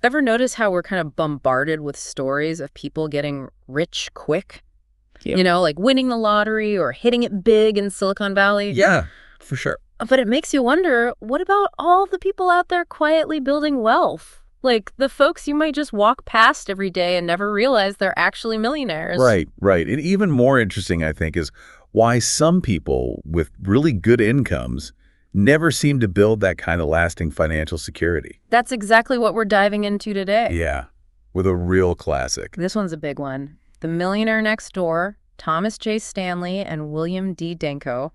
Ever notice how we're kind of bombarded with stories of people getting rich quick? Yep. Like winning the lottery or hitting it big in Silicon Valley? Yeah, for sure. But it makes you wonder, what about all the people out there quietly building wealth? Like the folks you might just walk past every day and never realize they're actually millionaires. Right, right. And even more interesting, I think, is why some people with really good incomes never seem to build that kind of lasting financial security. That's exactly what we're diving into today. Yeah, with a real classic. This one's a big one. The Millionaire Next Door, Thomas J. Stanley and William D. Danko,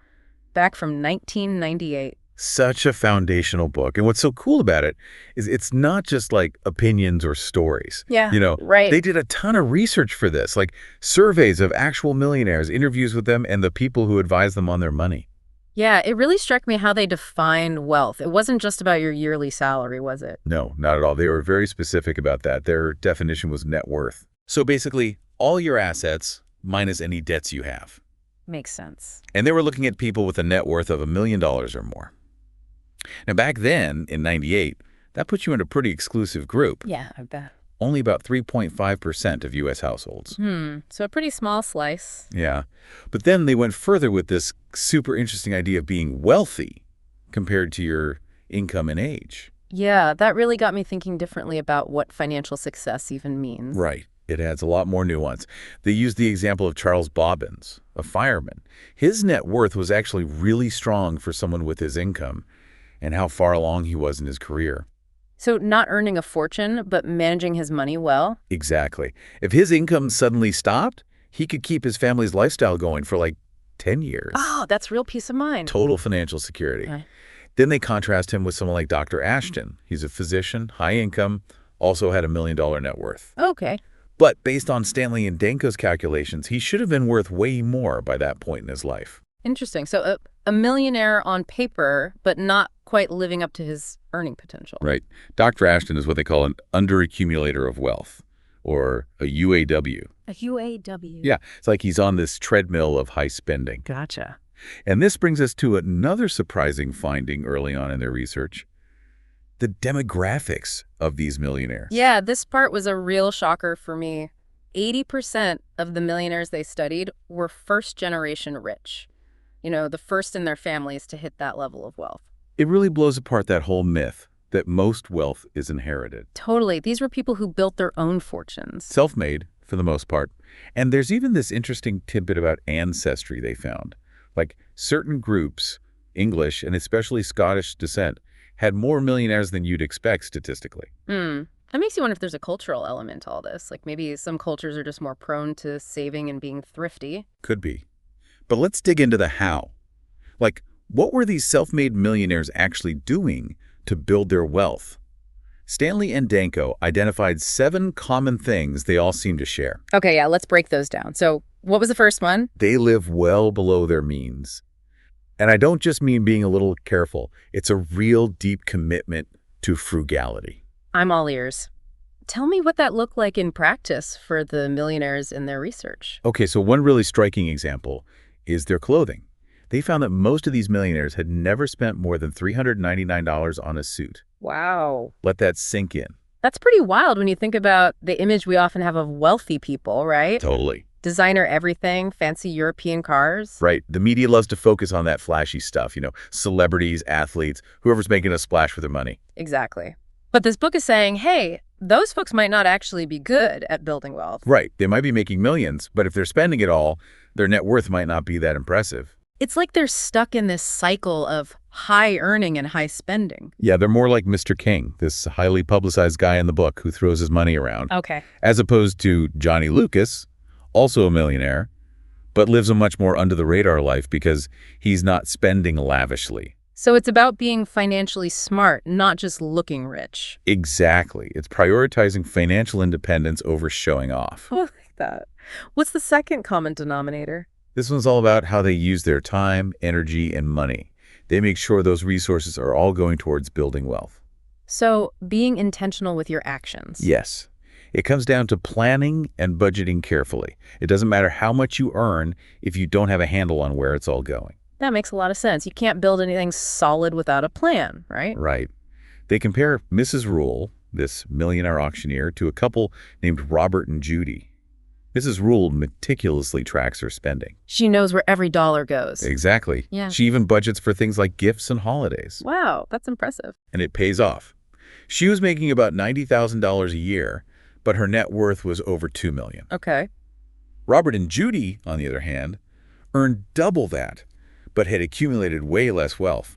back from 1998. Such a foundational book. And what's so cool about it is it's not just like opinions or stories. Yeah, right. They did a ton of research for this, like surveys of actual millionaires, interviews with them, and the people who advise them on their money. Yeah, it really struck me how they defined wealth. It wasn't just about your yearly salary, was it? No, not at all. They were very specific about that. Their definition was net worth. So basically, all your assets minus any debts you have. Makes sense. And they were looking at people with a net worth of $1 million or more. Now, back then, in 98, that puts you in a pretty exclusive group. Yeah, I bet. Only about 3.5% of U.S. households. So a pretty small slice. Yeah. But then they went further with this super interesting idea of being wealthy compared to your income and age. Yeah, that really got me thinking differently about what financial success even means. Right. It adds a lot more nuance. They used the example of Charles Bobbins, a fireman. His net worth was actually really strong for someone with his income and how far along he was in his career. So not earning a fortune, but managing his money well? Exactly. If his income suddenly stopped, he could keep his family's lifestyle going for like 10 years. Oh, that's real peace of mind. Total financial security. Okay. Then they contrast him with someone like Dr. Ashton. He's a physician, high income, also had $1 million net worth. Okay. But based on Stanley and Danko's calculations, he should have been worth way more by that point in his life. Interesting. So a millionaire on paper, but not quite living up to his earning potential. Right. Dr. Ashton is what they call an underaccumulator of wealth, or a UAW. A UAW. Yeah, it's like he's on this treadmill of high spending. Gotcha. And this brings us to another surprising finding early on in their research: the demographics of these millionaires. Yeah, this part was a real shocker for me. 80% of the millionaires they studied were first-generation rich. The first in their families to hit that level of wealth. It really blows apart that whole myth that most wealth is inherited. Totally. These were people who built their own fortunes. Self-made, for the most part. And there's even this interesting tidbit about ancestry they found. Like certain groups, English and especially Scottish descent, had more millionaires than you'd expect statistically. That makes you wonder if there's a cultural element to all this. Like maybe some cultures are just more prone to saving and being thrifty. Could be. But let's dig into the how. Like, what were these self-made millionaires actually doing to build their wealth? Stanley and Danko identified 7 common things they all seem to share. Okay, yeah, let's break those down. So what was the first one? They live well below their means. And I don't just mean being a little careful. It's a real deep commitment to frugality. I'm all ears. Tell me what that looked like in practice for the millionaires in their research. Okay, so one really striking example is their clothing. They found that most of these millionaires had never spent more than $399 on a suit. Wow. Let that sink in. That's pretty wild when you think about the image we often have of wealthy people, right? Totally. Designer everything, fancy European cars. Right. The media loves to focus on that flashy stuff, celebrities, athletes, whoever's making a splash with their money. Exactly. But this book is saying, hey, those folks might not actually be good at building wealth. Right. They might be making millions, but if they're spending it all, their net worth might not be that impressive. It's like they're stuck in this cycle of high earning and high spending. Yeah, they're more like Mr. King, this highly publicized guy in the book who throws his money around. Okay. As opposed to Johnny Lucas, also a millionaire, but lives a much more under-the-radar life because he's not spending lavishly. So it's about being financially smart, not just looking rich. Exactly. It's prioritizing financial independence over showing off. I like that. What's the second common denominator? This one's all about how they use their time, energy, and money. They make sure those resources are all going towards building wealth. So being intentional with your actions. Yes. It comes down to planning and budgeting carefully. It doesn't matter how much you earn if you don't have a handle on where it's all going. That makes a lot of sense. You can't build anything solid without a plan, right? Right. They compare Mrs. Rule, this millionaire auctioneer, to a couple named Robert and Judy. Mrs. Rule meticulously tracks her spending. She knows where every dollar goes. Exactly. Yeah. She even budgets for things like gifts and holidays. Wow, that's impressive. And it pays off. She was making about $90,000 a year, but her net worth was over $2 million. Okay. Robert and Judy, on the other hand, earned double that, but had accumulated way less wealth.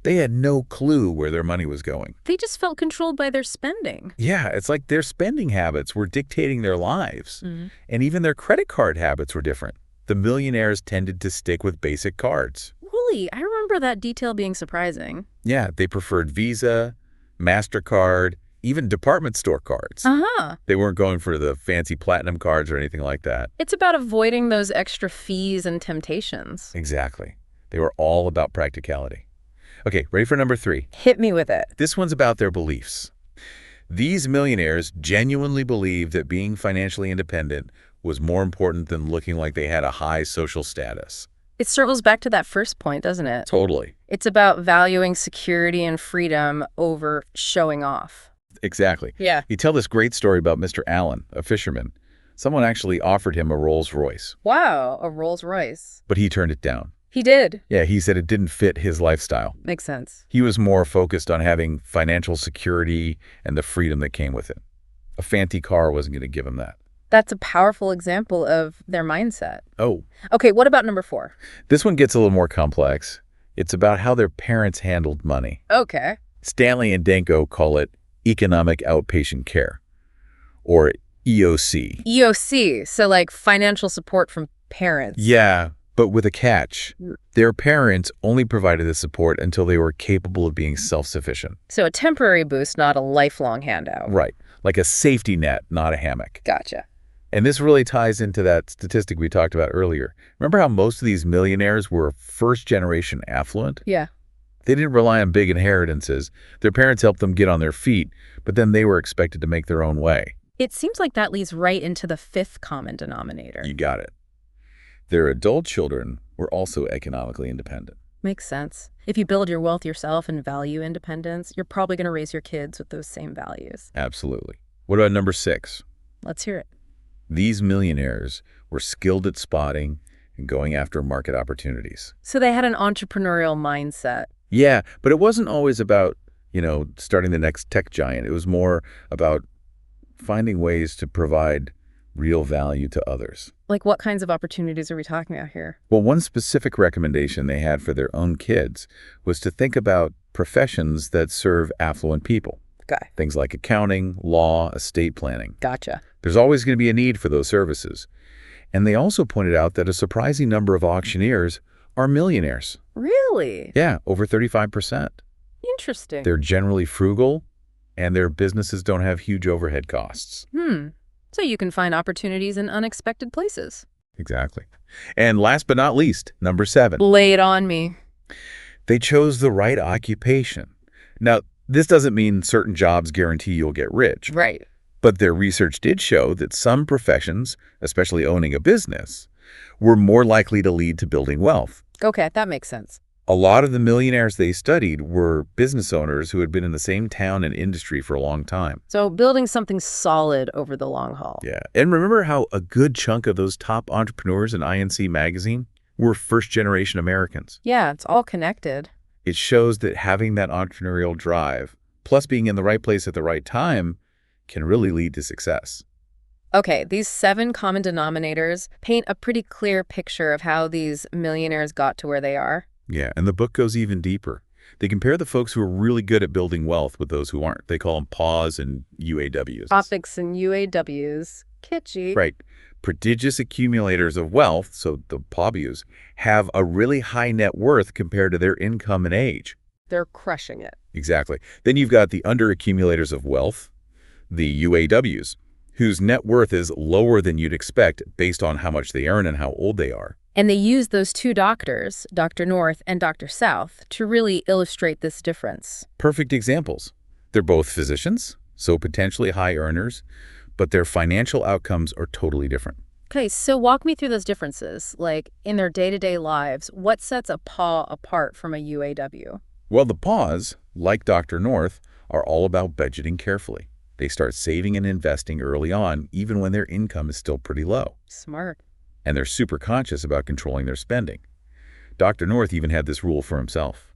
They had no clue where their money was going. They just felt controlled by their spending. Yeah, it's like their spending habits were dictating their lives. Mm-hmm. And even their credit card habits were different. The millionaires tended to stick with basic cards. Really? I remember that detail being surprising. Yeah, they preferred Visa, MasterCard, even department store cards. Uh-huh. They weren't going for the fancy platinum cards or anything like that. It's about avoiding those extra fees and temptations. Exactly. They were all about practicality. Okay, ready for number 3? Hit me with it. This one's about their beliefs. These millionaires genuinely believed that being financially independent was more important than looking like they had a high social status. It circles back to that first point, doesn't it? Totally. It's about valuing security and freedom over showing off. Exactly. Yeah. You tell this great story about Mr. Allen, a fisherman. Someone actually offered him a Rolls Royce, Wow, a Rolls Royce. but he turned it down. He did. Yeah, he said it didn't fit his lifestyle. Makes sense. He was more focused on having financial security and the freedom that came with it. A fancy car wasn't going to give him that. That's a powerful example of their mindset. Oh, Okay, what about number 4? this one gets a little more complex. It's about how their parents handled money. Okay. Stanley and Danko call it economic outpatient care, or EOC. EOC, so like financial support from parents. Yeah, but with a catch. Their parents only provided the support until they were capable of being self-sufficient. So a temporary boost, not a lifelong handout. Right, like a safety net, not a hammock. Gotcha. And this really ties into that statistic we talked about earlier. Remember how most of these millionaires were first-generation affluent? Yeah. They didn't rely on big inheritances. Their parents helped them get on their feet, but then they were expected to make their own way. It seems like that leads right into the 5th common denominator. You got it. Their adult children were also economically independent. Makes sense. If you build your wealth yourself and value independence, you're probably going to raise your kids with those same values. Absolutely. What about number 6? Let's hear it. These millionaires were skilled at spotting and going after market opportunities. So they had an entrepreneurial mindset. Yeah, but it wasn't always about, starting the next tech giant. It was more about finding ways to provide real value to others. Like what kinds of opportunities are we talking about here? Well, one specific recommendation they had for their own kids was to think about professions that serve affluent people. Okay. Things like accounting, law, estate planning. Gotcha. There's always going to be a need for those services. And they also pointed out that a surprising number of auctioneers are millionaires. Really? Yeah, over 35%. Interesting. They're generally frugal, and their businesses don't have huge overhead costs. So you can find opportunities in unexpected places. Exactly. And last but not least, number 7. Lay it on me. They chose the right occupation. Now, this doesn't mean certain jobs guarantee you'll get rich. Right. But their research did show that some professions, especially owning a business, were more likely to lead to building wealth. Okay, that makes sense. A lot of the millionaires they studied were business owners who had been in the same town and industry for a long time. So building something solid over the long haul. Yeah. And remember how a good chunk of those top entrepreneurs in INC magazine were first-generation Americans? Yeah, it's all connected. It shows that having that entrepreneurial drive, plus being in the right place at the right time, can really lead to success. Okay, these 7 common denominators paint a pretty clear picture of how these millionaires got to where they are. Yeah, and the book goes even deeper. They compare the folks who are really good at building wealth with those who aren't. They call them PAWs and UAWs. Optics and UAWs. Kitschy. Right. Prodigious accumulators of wealth, so the PAWs, have a really high net worth compared to their income and age. They're crushing it. Exactly. Then you've got the underaccumulators of wealth, the UAWs, whose net worth is lower than you'd expect based on how much they earn and how old they are. And they use those 2 doctors, Dr. North and Dr. South, to really illustrate this difference. Perfect examples. They're both physicians, so potentially high earners, but their financial outcomes are totally different. Okay, so walk me through those differences. Like, in their day-to-day lives, what sets a PAW apart from a UAW? Well, the PAWs, like Dr. North, are all about budgeting carefully. They start saving and investing early on, even when their income is still pretty low. Smart. And they're super conscious about controlling their spending. Dr. North even had this rule for himself.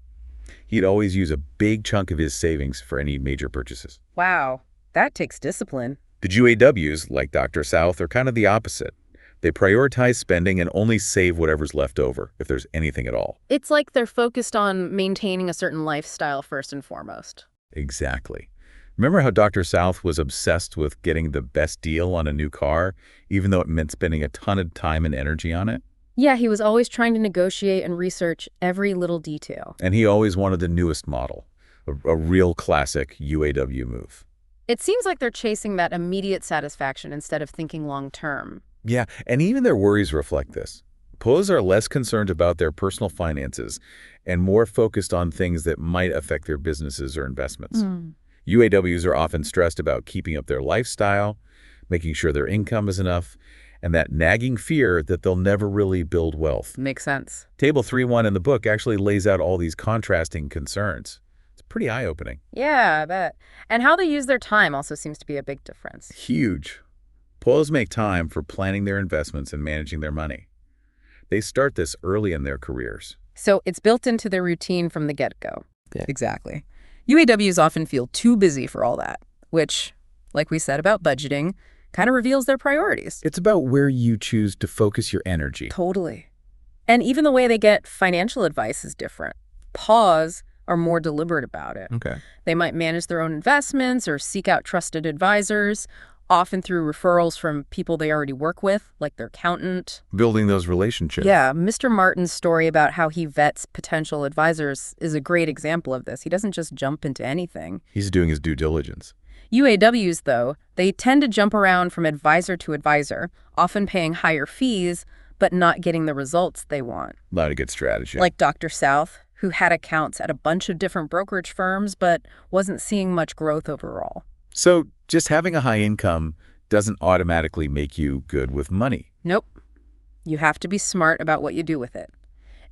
He'd always use a big chunk of his savings for any major purchases. Wow, that takes discipline. The UAWs, like Dr. South, are kind of the opposite. They prioritize spending and only save whatever's left over, if there's anything at all. It's like they're focused on maintaining a certain lifestyle first and foremost. Exactly. Remember how Dr. South was obsessed with getting the best deal on a new car, even though it meant spending a ton of time and energy on it? Yeah, he was always trying to negotiate and research every little detail. And he always wanted the newest model, a real classic UAW move. It seems like they're chasing that immediate satisfaction instead of thinking long term. Yeah, and even their worries reflect this. POs are less concerned about their personal finances and more focused on things that might affect their businesses or investments. UAWs are often stressed about keeping up their lifestyle, making sure their income is enough, and that nagging fear that they'll never really build wealth. Makes sense. Table 3.1 in the book actually lays out all these contrasting concerns. It's pretty eye-opening. Yeah, I bet. And how they use their time also seems to be a big difference. Huge. POs make time for planning their investments and managing their money. They start this early in their careers. So it's built into their routine from the get-go. Yeah. Exactly. UAWs often feel too busy for all that, which, like we said about budgeting, kind of reveals their priorities. It's about where you choose to focus your energy. Totally. And even the way they get financial advice is different. POs are more deliberate about it. Okay. They might manage their own investments or seek out trusted advisors, often through referrals from people they already work with, like their accountant. Building those relationships. Yeah, Mr. Martin's story about how he vets potential advisors is a great example of this. He doesn't just jump into anything. He's doing his due diligence. UAWs, though, they tend to jump around from advisor to advisor, often paying higher fees, but not getting the results they want. Not a good strategy. Like Dr. South, who had accounts at a bunch of different brokerage firms, but wasn't seeing much growth overall. So just having a high income doesn't automatically make you good with money. Nope. You have to be smart about what you do with it.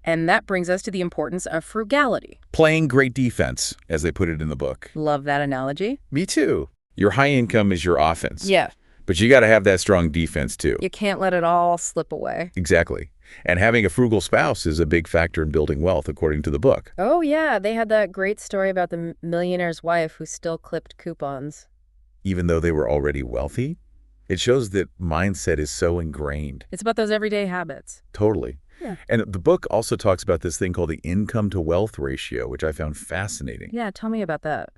And that brings us to the importance of frugality. Playing great defense, as they put it in the book. Love that analogy. Me too. Your high income is your offense. Yeah. But you got to have that strong defense too. You can't let it all slip away. Exactly. And having a frugal spouse is a big factor in building wealth, according to the book. Oh, yeah. They had that great story about the millionaire's wife who still clipped coupons. Even though they were already wealthy? It shows that mindset is so ingrained. It's about those everyday habits. Totally. Yeah. And the book also talks about this thing called the income to wealth ratio, which I found fascinating. Yeah, tell me about that.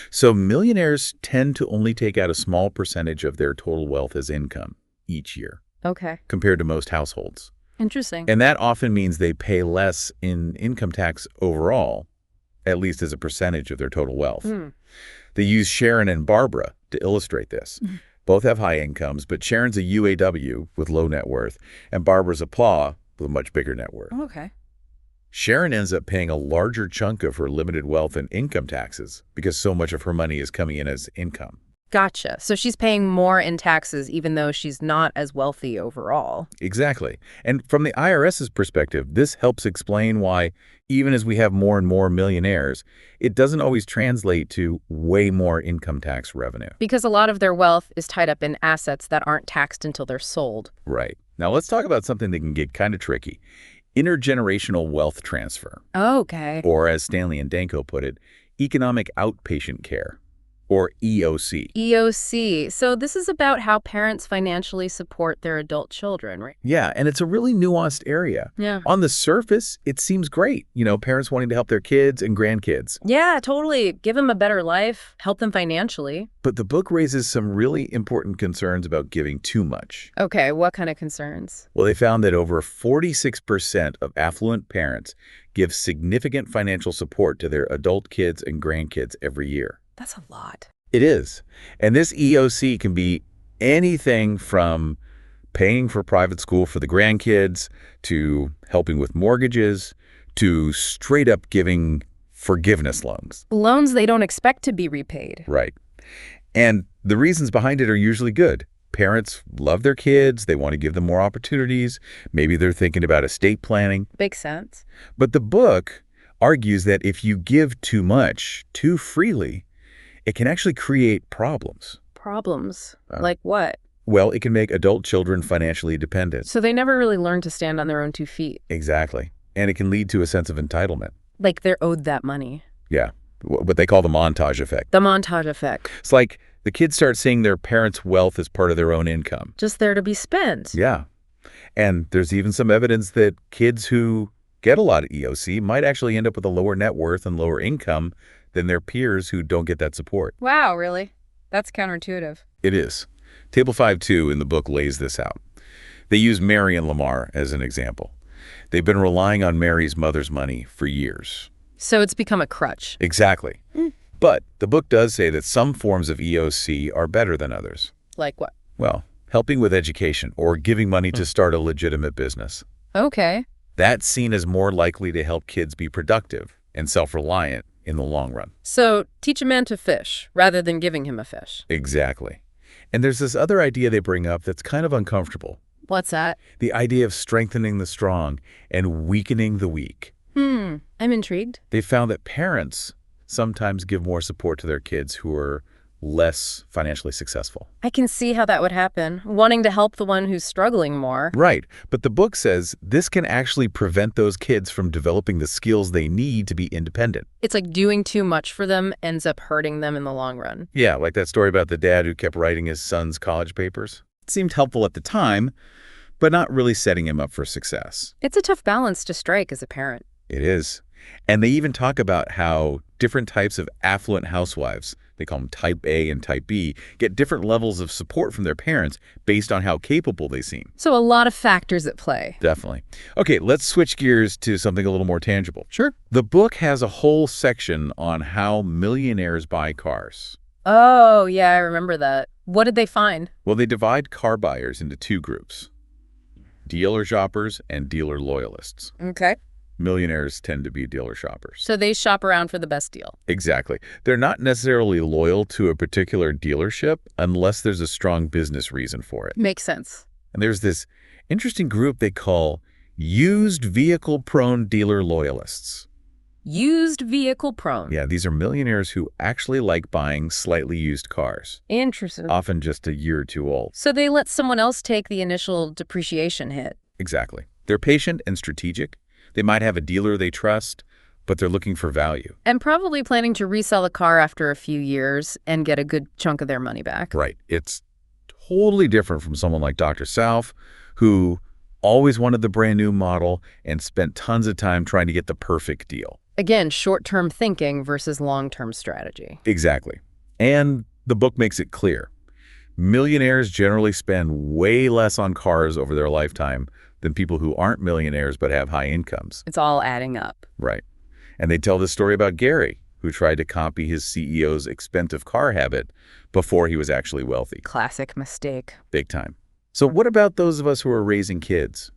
So millionaires tend to only take out a small percentage of their total wealth as income each year. Okay. Compared to most households. Interesting. And that often means they pay less in income tax overall, at least as a percentage of their total wealth. They use Sharon and Barbara to illustrate this. Both have high incomes, but Sharon's a UAW with low net worth, and Barbara's a PAW with a much bigger net worth. Okay. Sharon ends up paying a larger chunk of her limited wealth in income taxes because so much of her money is coming in as income. Gotcha. So she's paying more in taxes even though she's not as wealthy overall. Exactly. And from the IRS's perspective, this helps explain why, even as we have more and more millionaires, it doesn't always translate to way more income tax revenue. Because a lot of their wealth is tied up in assets that aren't taxed until they're sold. Right. Now let's talk about something that can get kind of tricky. Intergenerational wealth transfer. Okay. Or as Stanley and Danko put it, economic outpatient care. Or EOC. EOC. So this is about how parents financially support their adult children, right? Yeah, and it's a really nuanced area. Yeah. On the surface, it seems great. You know, parents wanting to help their kids and grandkids. Yeah, totally. Give them a better life, help them financially. But the book raises some really important concerns about giving too much. Okay, what kind of concerns? Well, they found that over 46% of affluent parents give significant financial support to their adult kids and grandkids every year. That's a lot. It is. And this EOC can be anything from paying for private school for the grandkids to helping with mortgages to straight up giving forgiveness loans. Loans they don't expect to be repaid. Right. And the reasons behind it are usually good. Parents love their kids. They want to give them more opportunities. Maybe they're thinking about estate planning. Makes sense. But the book argues that if you give too much, too freely, it can actually create problems. Problems? Uh, Like what? well, it can make adult children financially dependent. So they never really learn to stand on their own 2 feet. Exactly. And it can lead to a sense of entitlement. Like they're owed that money. Yeah, what they call the montage effect. The montage effect. It's like the kids start seeing their parents' wealth as part of their own income. Just there to be spent. Yeah. And there's even some evidence that kids who get a lot of EOC might actually end up with a lower net worth and lower income than their peers who don't get that support. Wow, really? That's counterintuitive. It is. Table 5.2 in the book lays this out. They use Mary and Lamar as an example. They've been relying on Mary's mother's money for years. So it's become a crutch. Exactly. But the book does say that some forms of EOC are better than others. Like what? Well, helping with education or giving money to start a legitimate business. Okay. That's seen as more likely to help kids be productive and self-reliant in the long run. So teach a man to fish rather than giving him a fish. Exactly. And there's this other idea they bring up that's kind of uncomfortable. What's that? The idea of strengthening the strong and weakening the weak. I'm intrigued. They found that parents sometimes give more support to their kids who are less financially successful. I can see how that would happen, wanting to help the one who's struggling more. Right. But the book says this can actually prevent those kids from developing the skills they need to be independent. It's like doing too much for them ends up hurting them in the long run. Yeah, like that story about the dad who kept writing his son's college papers. It seemed helpful at the time, but not really setting him up for success. It's a tough balance to strike as a parent. It is. And they even talk about how different types of affluent housewives, they call them type A and type B, get different levels of support from their parents based on how capable they seem. So a lot of factors at play. Definitely. Okay, let's switch gears to something a little more tangible. Sure. The book has a whole section on how millionaires buy cars. Oh, yeah, I remember that. What did they find? Well, they divide car buyers into two groups: dealer shoppers and dealer loyalists. Okay. Millionaires tend to be dealer shoppers. So they shop around for the best deal. Exactly. They're not necessarily loyal to a particular dealership unless there's a strong business reason for it. Makes sense. And there's this interesting group they call used vehicle-prone dealer loyalists. Used vehicle prone. Yeah, these are millionaires who actually like buying slightly used cars, Interesting. often just a year or two old. So they let someone else take the initial depreciation hit. Exactly. They're patient and strategic. They might have a dealer they trust, but they're looking for value. And probably planning to resell a car after a few years and get a good chunk of their money back. Right. It's totally different from someone like Dr. South, who always wanted the brand new model and spent tons of time trying to get the perfect deal. Again, short-term thinking versus long-term strategy. Exactly. And the book makes it clear. Millionaires generally spend way less on cars over their lifetime than people who aren't millionaires but have high incomes. It's all adding up. Right. And they tell this story about Gary, who tried to copy his CEO's expensive car habit before he was actually wealthy. Classic mistake. Big time. So what about those of us who are raising kids?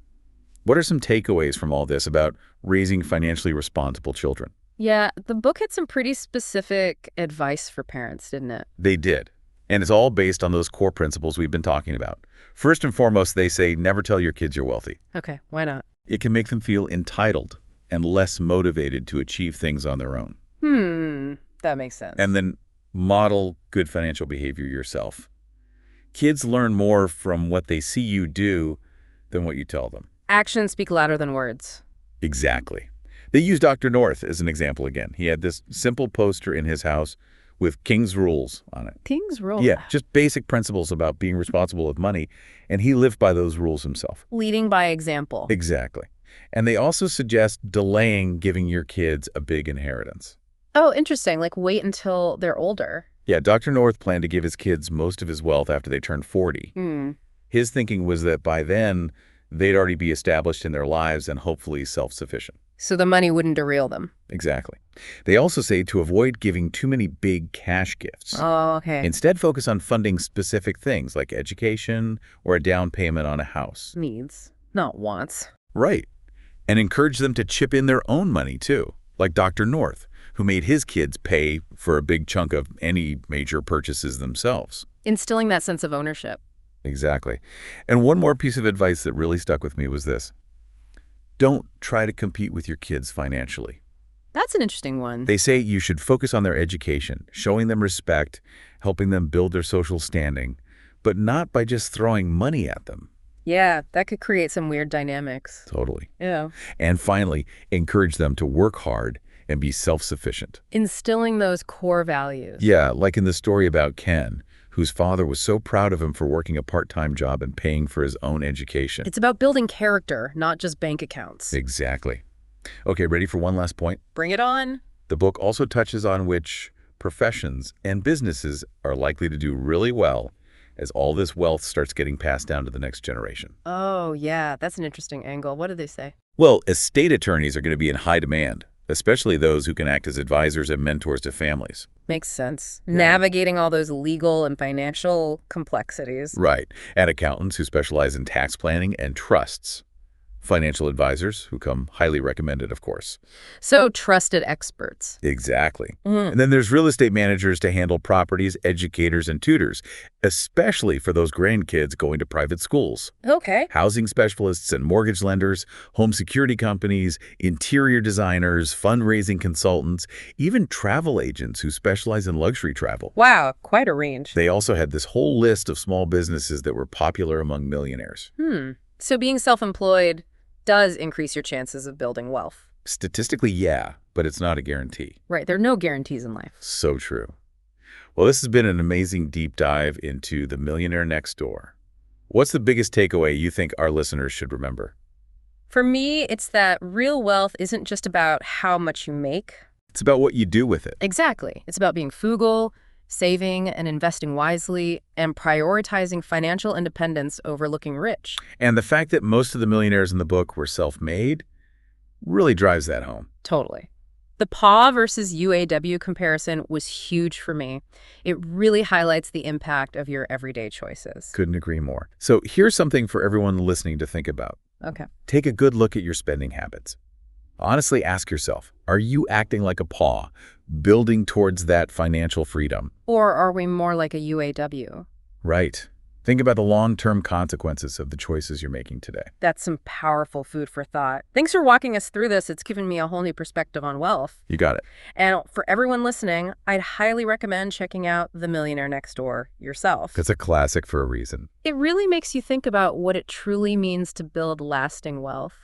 What are some takeaways from all this about raising financially responsible children? Yeah, the book had some pretty specific advice for parents, didn't it? They did. And it's all based on those core principles we've been talking about. First and foremost, they say never tell your kids you're wealthy. Okay, why not? It can make them feel entitled and less motivated to achieve things on their own. That makes sense. And then model good financial behavior yourself. Kids learn more from what they see you do than what you tell them. Actions speak louder than words. Exactly. They use Dr. North as an example again. He had this simple poster in his house with King's Rules on it. King's Rules? Yeah, just basic principles about being responsible with money, and he lived by those rules himself. Leading by example. Exactly. And they also suggest delaying giving your kids a big inheritance. Oh, interesting. Like wait until they're older. Yeah, Dr. North planned to give his kids most of his wealth after they turned 40. His thinking was that by then, they'd already be established in their lives and hopefully self-sufficient. So the money wouldn't derail them. Exactly. They also say to avoid giving too many big cash gifts. Oh, okay. Instead, focus on funding specific things like education or a down payment on a house. Needs, not wants. Right. And encourage them to chip in their own money, too, like Dr. North, who made his kids pay for a big chunk of any major purchases themselves. Instilling that sense of ownership. Exactly. And one more piece of advice that really stuck with me was this. Don't try to compete with your kids financially. That's an interesting one. They say you should focus on their education, showing them respect, helping them build their social standing, but not by just throwing money at them. Yeah, that could create some weird dynamics. Totally. Yeah. And finally, encourage them to work hard and be self-sufficient. Instilling those core values. Yeah, like in the story about Ken, whose father was so proud of him for working a part-time job and paying for his own education. It's about building character, not just bank accounts. Exactly. Okay, ready for one last point? Bring it on. The book also touches on which professions and businesses are likely to do really well as all this wealth starts getting passed down to the next generation. Oh, yeah, that's an interesting angle. What do they say? Well, estate attorneys are going to be in high demand, especially those who can act as advisors and mentors to families. Makes sense. Yeah. Navigating all those legal and financial complexities. Right. And accountants who specialize in tax planning and trusts. Financial advisors who come highly recommended, of course. So trusted experts. Exactly. And then there's real estate managers to handle properties, educators, and tutors, especially for those grandkids going to private schools. Okay. Housing specialists and mortgage lenders, home security companies, interior designers, fundraising consultants, even travel agents who specialize in luxury travel. Wow, quite a range. They also had this whole list of small businesses that were popular among millionaires. So being self-employed does increase your chances of building wealth. Statistically, yeah, but it's not a guarantee. Right, there are no guarantees in life. So true. Well, this has been an amazing deep dive into the Millionaire Next Door. What's the biggest takeaway you think our listeners should remember? For me, it's that real wealth isn't just about how much you make. It's about what you do with it. Exactly. It's about being frugal, saving and investing wisely, and prioritizing financial independence over looking rich. And the fact that most of the millionaires in the book were self-made really drives that home. Totally. The PAW versus UAW comparison was huge for me. It really highlights the impact of your everyday choices. Couldn't agree more. So here's something for everyone listening to think about. Okay. Take a good look at your spending habits. Honestly, ask yourself, are you acting like a paw, building towards that financial freedom? Or are we more like a UAW? Right. Think about the long-term consequences of the choices you're making today. That's some powerful food for thought. Thanks for walking us through this. It's given me a whole new perspective on wealth. You got it. And for everyone listening, I'd highly recommend checking out The Millionaire Next Door yourself. It's a classic for a reason. It really makes you think about what it truly means to build lasting wealth.